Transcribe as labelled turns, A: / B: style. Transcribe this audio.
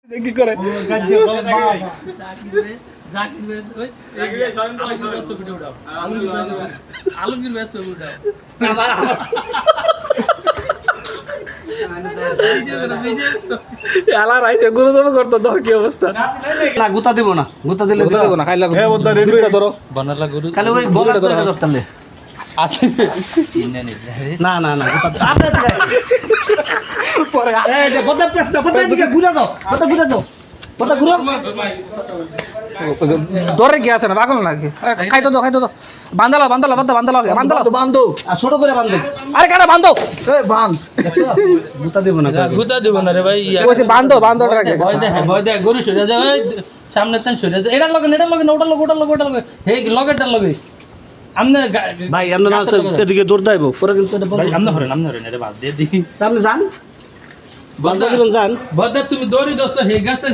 A: কি করে এলা রাইতে গুরুতর করতো তো কি অবস্থা
B: না গুতা দেব না গুতা দিলে
A: দেব না খাইলা দুইটা ধরো
C: বানালা গরু
B: খালি ওই বলার ধরে ধরতালে
C: আছে
B: না না না গুতা পরে এই যে বদা পেছ না বদা দিকে ঘুরে দাও বদা ঘুরে দাও বদা ঘুরে
A: ধরে কি আছে না পাগল নাকি খাইতো তো বান্দালা বান্ধো
B: আর ছোট করে বাঁধো
A: আরে কাটা বান্ধো
B: এই বাঁধ গুতা দেব না
C: গুতা দেব না রে ভাই
A: কইছে বান্ধো রাখে
C: ভয় দেখ গরু সরে যা ওই সামনে তান সরে যা এটা লগে ওটা লগে হে লগেরটা লগে আমনে
B: ভাই আমরা না এদিকে দৌড় দাইব পরে কিন্তু এটা
C: ভাই আমনে হরেন রে বাদ দে দি
B: আপনি জান বন্ধ দিবেন জান
C: বদা তুমি দৌড়ি দোস্ত হে গাছে